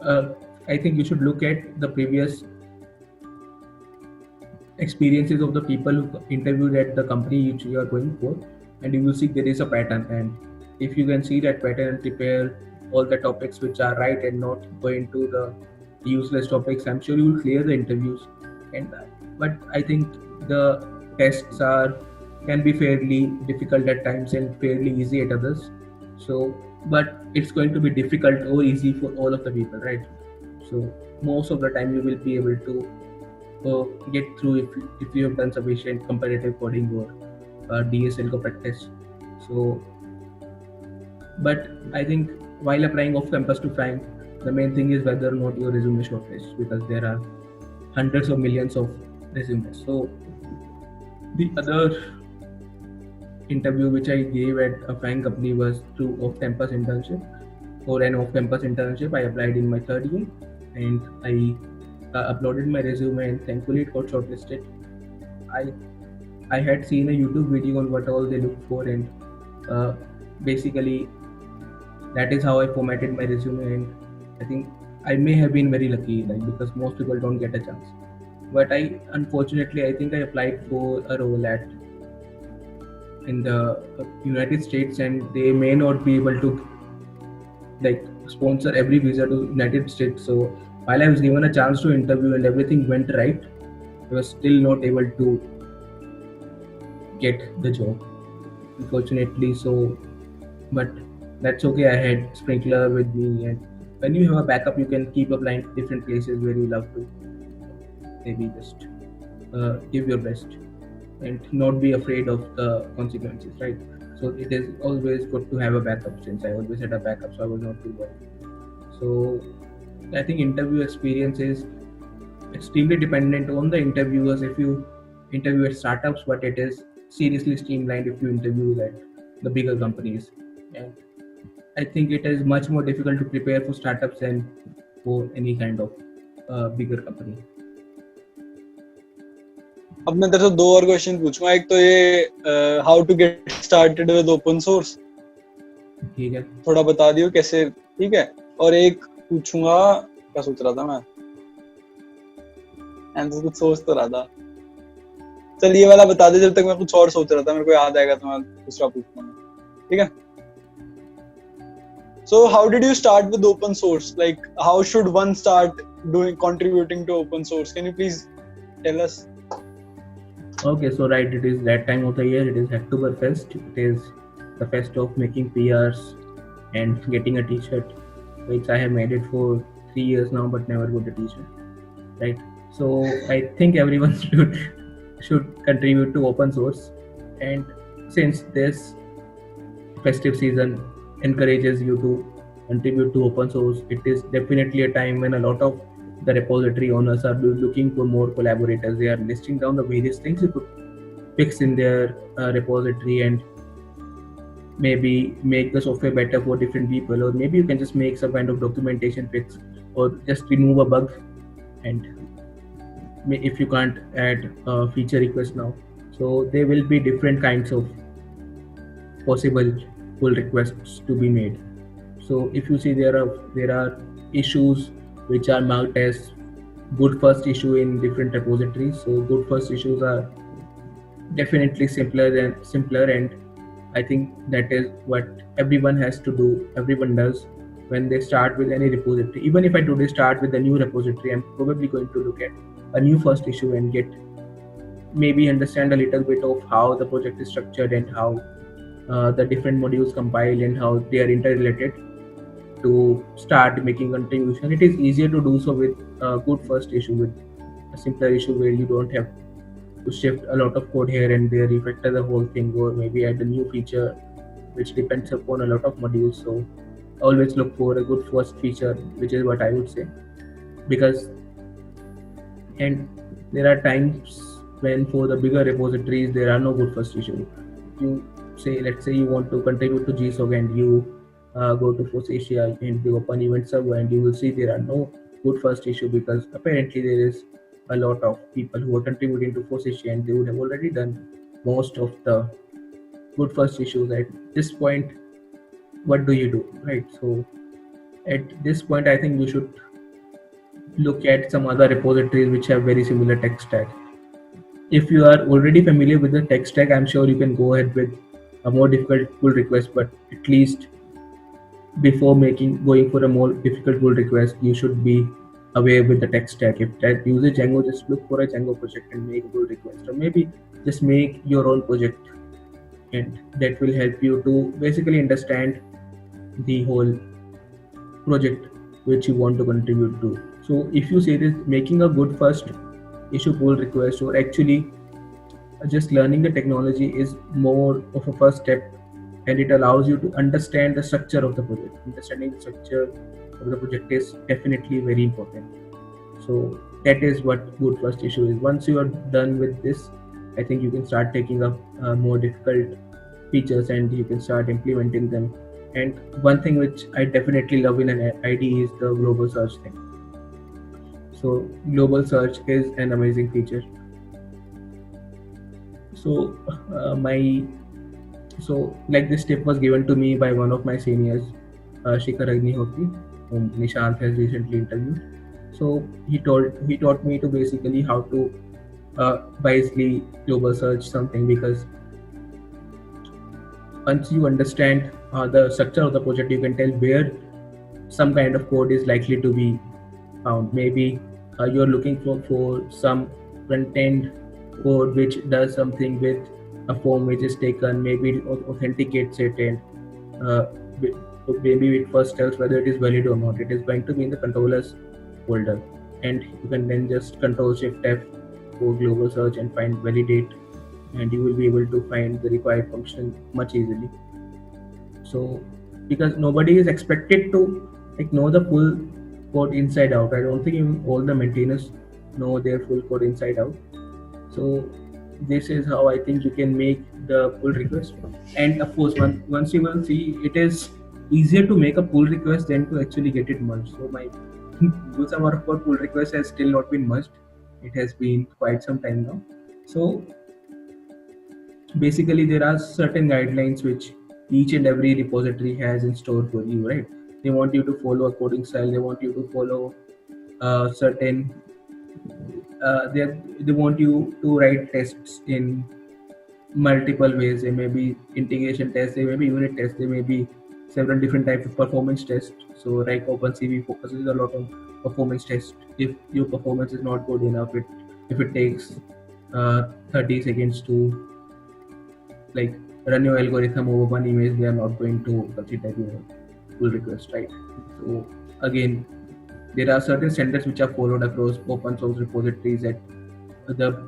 uh, I think you should look at the previous experiences of the people who interviewed at the company which you are going for, and you will see there is a pattern. And if you can see that pattern and prepare all the topics which are right and not go into the useless topics, I'm sure you will clear the interviews. And but I think the tests can be fairly difficult at times and fairly easy at others. So, but it's going to be difficult or easy for all of the people, right? So most of the time you will be able to get through if you have done sufficient competitive coding or DSL practice. So, but I think while applying off campus to FANG, the main thing is whether or not your resume shortlists, because there are hundreds of millions of resumes. So the other interview which I gave at a FANG company was through off-campus internship. For an off-campus internship, I applied in my third year, and I uploaded my resume, and thankfully it got shortlisted. I had seen a YouTube video on what all they look for, and basically that is how I formatted my resume. And I think I may have been very lucky, like, because most people don't get a chance. But unfortunately, I think I applied for a role in the United States, and they may not be able to like sponsor every visa to United States. So while I was given a chance to interview and everything went right, I was still not able to get the job, unfortunately. So, but that's okay. I had Sprinkler with me, and when you have a backup, you can keep applying to different places where you love to. Maybe just give your best and not be afraid of the consequences, right? So it is always good to have a backup, since I always had a backup, so I was not too worried. So I think interview experience is extremely dependent on the interviewers. If you interview at startups, but it is seriously streamlined if you interview at the bigger companies. And I think it is much more difficult to prepare for startups than for any kind of bigger company. अब मैं तेरे से दो और question पूछूंगा. एक तो ये how to get started with open source. ठीक है। थोड़ा बता दियो कैसे, ठीक है। और एक पूछूंगा, क्या सोच रहा था मैं, आंसर कुछ सोच तो रहा था। चल ये वाला बता दे, जब तक मैं कुछ और सोच रहा था, मेरे को याद आएगा तो मैं दूसरा पूछूंगा, ठीक है। So how did you start with open source? Like how should one start contributing to open source? Can you please tell us? Okay, so right, it is that time of the year. It is Hacktoberfest. It is the fest of making PRs and getting a T-shirt, which I have made it for 3 years now, but never got a T-shirt. Right. So I think everyone should contribute to open source, and since this festive season encourages you to contribute to open source, it is definitely a time when a lot of the repository owners are looking for more collaborators. They are listing down the various things you could fix in their repository and maybe make the software better for different people, or maybe you can just make some kind of documentation fix or just remove a bug. And if you can't add a feature request now, so there will be different kinds of possible pull requests to be made. So if you see, there are issues which are marked as good first issue in different repositories. So good first issues are definitely simpler, and I think that is what everyone has to do. Everyone does when they start with any repository. Even if I today start with a new repository, I'm probably going to look at a new first issue and get maybe understand a little bit of how the project is structured and how the different modules compile and how they are interrelated to start making contribution. It is easier to do so with a good first issue, with a simpler issue where you don't have to shift a lot of code here and there, refactor the whole thing, or maybe add a new feature which depends upon a lot of modules. So always look for a good first feature, which is what I would say. Because and there are times when for the bigger repositories there are no good first issue. You say, let's say you want to contribute to GSOC and you go to Force Asia and you open event server, and you will see there are no good first issue because apparently there is a lot of people who are contributing to Force Asia and they would have already done most of the good first issues. At this point, what do you do, right? So at this point, I think you should look at some other repositories which have very similar tech stack. If you are already familiar with the tech stack, I'm sure you can go ahead with a more difficult pull request, but at least before going for a more difficult pull request, you should be aware with the tech stack. If that uses Django, just look for a Django project and make a pull request, or maybe just make your own project, and that will help you to basically understand the whole project which you want to contribute to. So if you say this, making a good first issue pull request, or actually just learning the technology, is more of a first step, and it allows you to understand the structure of the project. Understanding the structure of the project is definitely very important. So that is what good first issue is. Once you are done with this, I think you can start taking up more difficult features and you can start implementing them. And one thing which I definitely love in an IDE is the global search thing. So global search is an amazing feature. So like this tip was given to me by one of my seniors, Shikhar Agnihotri, whom Nishant has recently interviewed. So he taught me to basically how to wisely global search something, because once you understand the structure of the project, you can tell where some kind of code is likely to be found. Maybe you're looking for some front end code which does something with a form which is taken, maybe it authenticates it, and maybe it first tells whether it is valid or not. It is going to be in the controllers folder, and you can then just Control Shift F for global search and find validate, and you will be able to find the required function much easily. So because nobody is expected to know the full code inside out. I don't think even all the maintainers know their full code inside out. So this is how I think you can make the pull request. And of course, once you will see, it is easier to make a pull request than to actually get it merged. So my use amount of pull request has still not been merged. It has been quite some time now. So basically, there are certain guidelines which each and every repository has in store for you, right? They want you to follow a coding style. They want you to follow certain. They want you to write tests in multiple ways. There may be integration tests, there may be unit tests, there may be several different types of performance tests. So like OpenCV focuses a lot on performance tests. If your performance is not good enough, if it takes 30 seconds to like run your algorithm over one image, they are not going to consider your pull request, right? So again, there are certain standards which are followed across open source repositories at the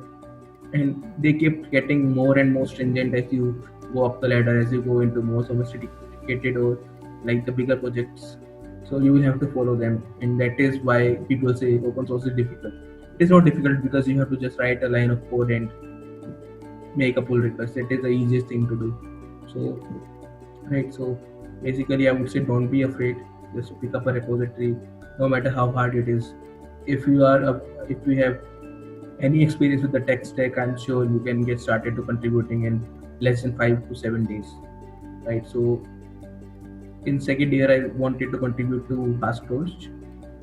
and they keep getting more and more stringent as you go up the ladder, as you go into more sophisticated or like the bigger projects. So you will have to follow them, and that is why people say open source is difficult. It is not difficult because you have to just write a line of code and make a pull request. It is the easiest thing to do. So right, so basically I would say don't be afraid. Just pick up a repository, no matter how hard it is. If you have any experience with the tech stack, I'm sure you can get started to contributing in less than 5 to 7 days, right? So in second year, I wanted to contribute to HasTorch.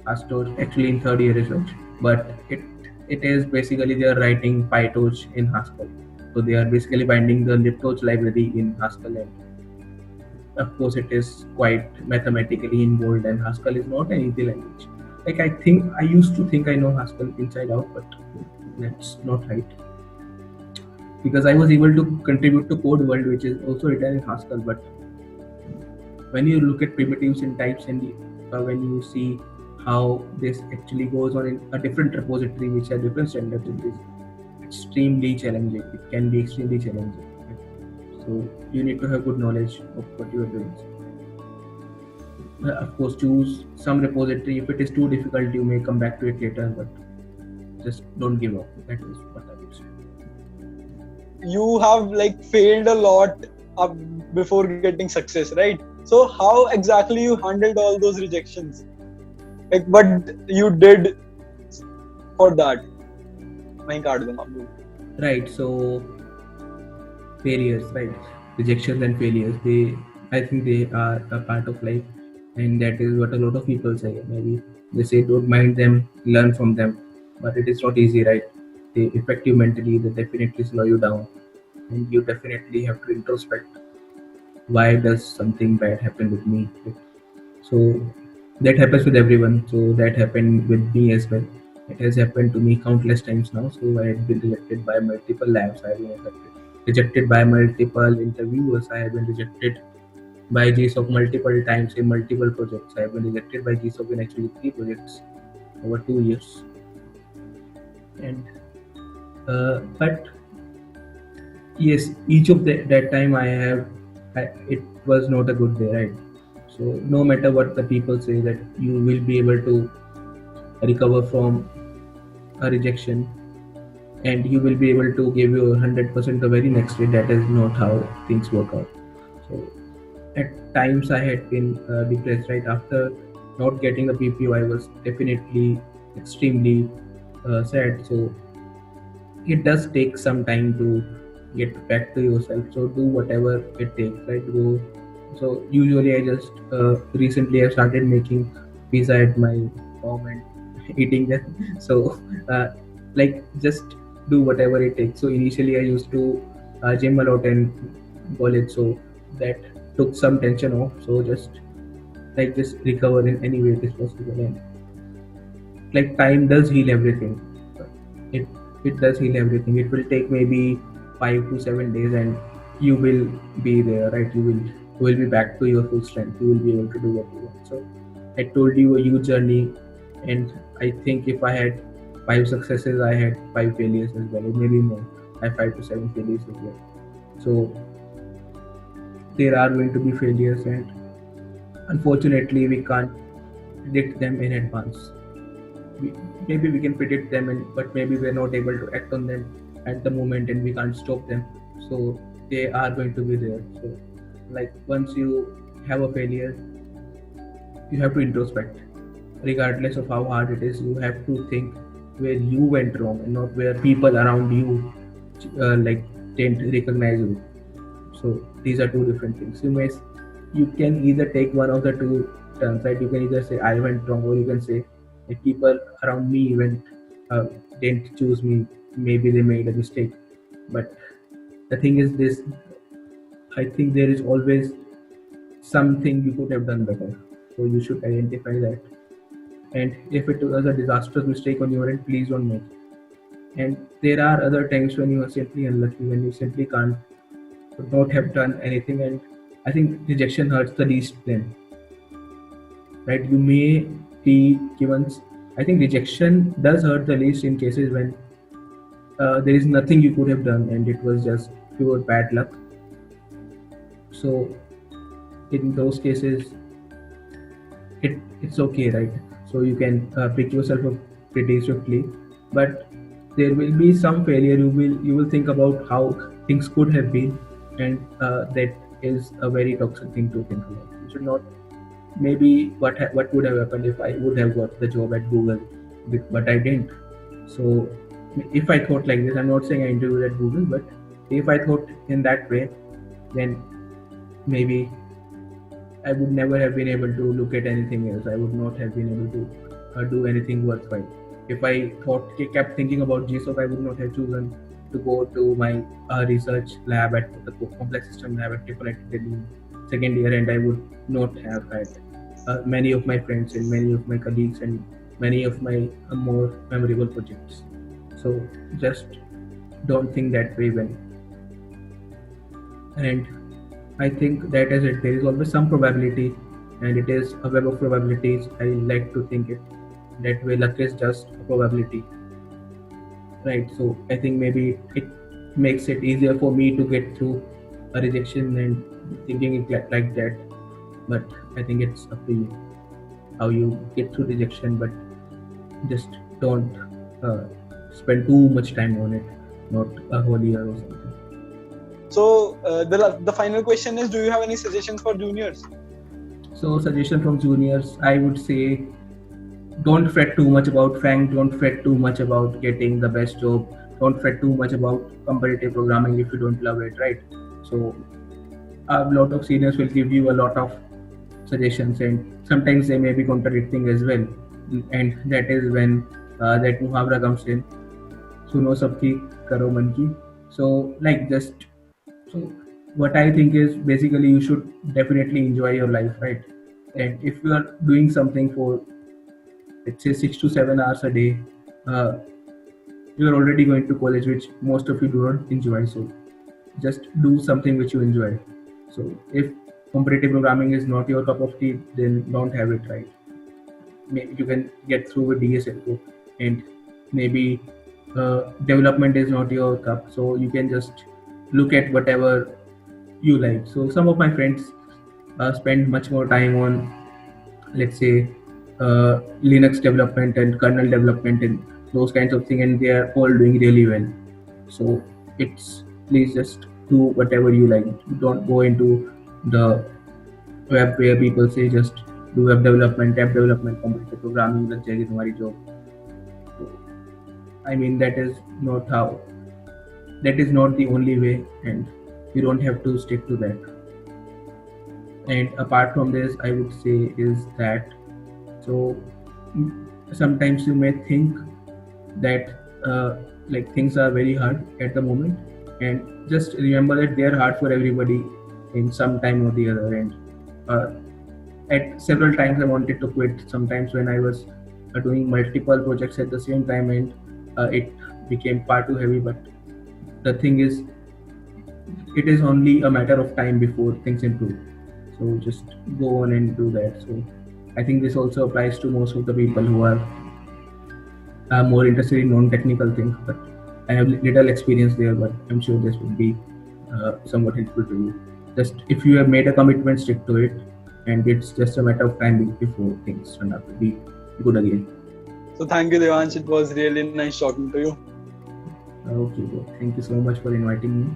HasTorch actually in third year research, but it is basically they are writing PyTorch in Haskell. So they are basically binding the libtorch library in Haskell, and of course it is quite mathematically involved, and Haskell is not an easy language. Like I used to think I know Haskell inside out, but that's not right. Because I was able to contribute to Code World, which is also written in Haskell, but when you look at primitives and types, and when you see how this actually goes on in a different repository which has different standards, it is extremely challenging. It can be extremely challenging. So you need to have good knowledge of what you are doing. Of course, choose some repository. If it is too difficult, you may come back to it later, but just don't give up. That is what I would say. You have like failed a lot up before getting success, right? So how exactly you handled all those rejections? Like what you did for that? Right. So failures, right? Rejections and failures. I think they are a part of life, and that is what a lot of people say. Maybe they say don't mind them, learn from them, but it is not easy, right? They affect you mentally. They definitely slow you down, and you definitely have to introspect. Why does something bad happen with me? So that happens with everyone. So that happened with me as well. It has happened to me countless times now. So I have been rejected by multiple labs. I have been rejected by multiple interviewers. I have been rejected by GSOC multiple times in multiple projects. I have been rejected by GSOC in actually 3 projects over 2 years. And but yes, each of that time it was not a good day, right? So no matter what the people say, that you will be able to recover from a rejection, and you will be able to give your 100% the very next day. That is not how things work out. So at times I had been depressed, right? After not getting the PPO, I was definitely extremely sad. So it does take some time to get back to yourself. So do whatever it takes, right? So usually I just recently I started making pizza at my home and eating them. So like just do whatever it takes. So initially I used to gym a lot in college, so that took some tension off. So just recover in any way it is possible, and like time does heal everything. It it does heal everything. It will take maybe 5 to 7 days, and you will be there, right? You will be back to your full strength. You will be able to do what you want. So I told you a huge journey, and I think if I had 5 successes, I had 5 failures as well, or maybe more. I have 5 to 7 failures as well. So there are going to be failures, and unfortunately we can't predict them in advance. Maybe we can predict them, but maybe we're not able to act on them at the moment, and we can't stop them. So they are going to be there. So like once you have a failure, you have to introspect. Regardless of how hard it is, you have to think where you went wrong, and not where people around you didn't recognize you. So these are two different things. You can either take one of the two terms, right? You can either say I went wrong, or you can say the people around me uh, didn't choose me. Maybe they made a mistake. But the thing is this: I think there is always something you could have done better. So you should identify that. And if it was a disastrous mistake on your end, please don't make it. And there are other times when you are simply unlucky, when you simply can't not have done anything. And I think rejection hurts the least then, right? You may be given. I think rejection does hurt the least in cases when there is nothing you could have done and it was just pure bad luck. So in those cases, it's okay, right? So you can pick yourself up pretty swiftly, but there will be some failure. You will think about how things could have been, and that is a very toxic thing to think about. You should not. Maybe what would have happened if I would have got the job at Google, but I didn't. So if I thought like this, I'm not saying I interviewed at Google, but if I thought in that way, then maybe I would never have been able to look at anything else. I would not have been able to do anything worthwhile. If I kept thinking about GSOC, I would not have chosen to go to my research lab at the complex system lab at Triple-IT Delhi second year, and I would not have had many of my friends and many of my colleagues and many of my more memorable projects. So just don't think that way when. And I think that is it. There is always some probability, and it is a web of probabilities. I like to think it that way. Luck is just a probability, right? So I think maybe it makes it easier for me to get through a rejection and thinking it like that. But I think it's up to you how you get through rejection. But just don't spend too much time on it, not a whole year or something. So the final question is, do you have any suggestions for juniors? So suggestion from juniors, I would say, don't fret too much about Frank. Don't fret too much about getting the best job. Don't fret too much about competitive programming if you don't love it, right? So a lot of seniors will give you a lot of suggestions, and sometimes they may be contradicting as well. And that is when that muhavra comes in. Suno sabki, karo man ki. So so what I think is basically you should definitely enjoy your life, right? And if you are doing something for, let's say, 6 to 7 hours a day, you are already going to college, which most of you do not enjoy. So just do something which you enjoy. So if competitive programming is not your cup of tea, then don't have it, right? Maybe you can get through with DSLO, and maybe development is not your cup, so you can just look at whatever you like. So some of my friends spend much more time on, let's say, Linux development and kernel development and those kinds of things, and they are all doing really well. So please just do whatever you like. Don't go into the web where people say just do web development, app development, competitive programming, lag jayegi tumhari job. So, I mean, that is not the only way, and you don't have to stick to that. And apart from this, I would say is that, so sometimes you may think that like things are very hard at the moment, and just remember that they are hard for everybody in some time or the other. And at several times I wanted to quit, sometimes when I was doing multiple projects at the same time, and it became far too heavy. But the thing is, it is only a matter of time before things improve. So just go on and do that. So I think this also applies to most of the people who are more interested in non-technical things. But I have little experience there, but I'm sure this will be somewhat helpful to you. Just if you have made a commitment, stick to it, and it's just a matter of time before things turn out to be good again. So thank you, Devansh. It was really nice talking to you. Okay, thank you so much for inviting me.